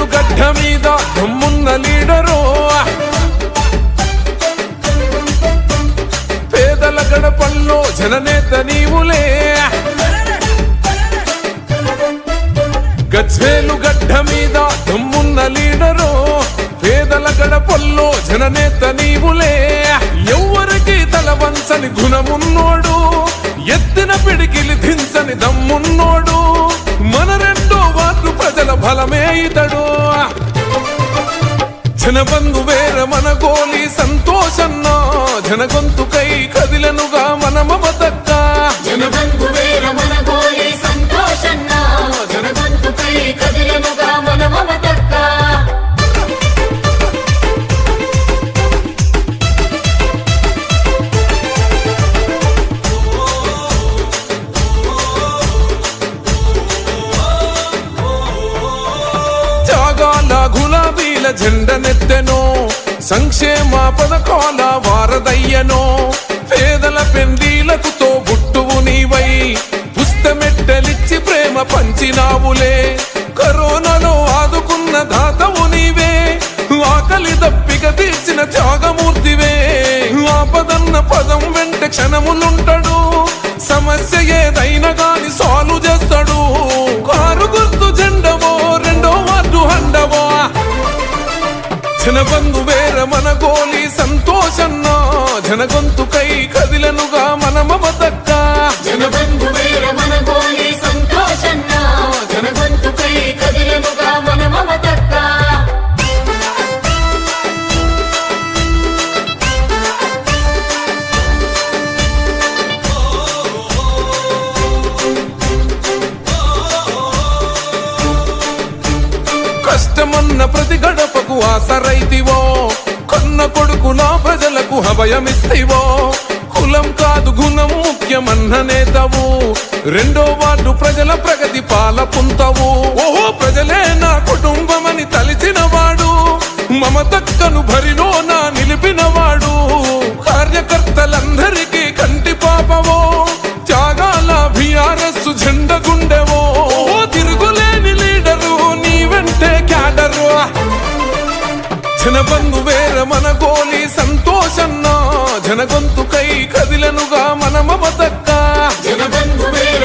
గజ్వేలు గడ్డ మీద దమ్మున్న లీడరో, పేదల గడపల్లో జననేత నీవులే. గజ్వేలు గడ్డ మీద దమ్మున్న లీడరో, పేదల గడపల్లో జననేత నీవులే. ఎవ్వరికి తల వంచని గుణమున్నోడు, ఎత్తిన పిడికిలి దించని దమ్మున్నోడు, మన రెండో వార్డు ప్రజల బలమే ఇతడు. జనబంధు వేర మన గోలి సంతోషన్న, జనగొంతుకై కదిలనుగా మన మమతక్క. జనబంధు వేర మన గోలి సంతోషన్న, జనగొంతుకై కదిలనుగా మన మమతక్క. గులాబీల జెండనెత్తెనో, సంక్షేమ పథకాల వారదయ్యనో, పేదల పెండీలకు తోబుట్టువు నీవై, పుస్తమెట్టెలిచ్చి ప్రేమ పంచినావులే. కరోనాలో ఆదుకున్న దాతవు నీవే, ఆకలి దప్పిక తీర్చిన త్యాగమూర్తివే. ఆపదన్న పదం వెంట క్షణములుంటాడు, సమస్య ఏదైనా గాని సాల్వ్ చేస్తాడు. కారు గుర్తు జెండవో, రెండో వార్డు హండవో. జనబంధు వేర మన గోలి సంతోషన్న, జనగొంతుకై కదిలనుగా మన మమతక్క. జనబంధు వేర మన గోలి సంతోషన్న, జనగొంతుకై కదిలనుగా మన మమతక్క. కష్టమన్న ప్రతి గడపకు ఆసరైతివో, కన్న కొడుకుల ప్రజలకు అభయమిస్తివో. కులం కాదు గుణం ముఖ్యమన్న నేతవు, రెండో వార్డు ప్రజల ప్రగతి పాలపుంతవు. ఓహో ప్రజలే నా కుటుంబమని తలిచినవాడు, మమతక్కను భరిలో నా నిలిపినవాడు. కార్యకర్తలందరికీ కంటి పాపవో, త్యాగాల బీఆర్ఎస్ జెండ గుండెవో. తిరుగులేని లీడరు నీ వెంటే క్యాడరు. జనబంధు వేర మన గోలి సంతోషన్న, జనగొంతుకై కదిలనుగా మన మమతక్క. జనబంధు వేర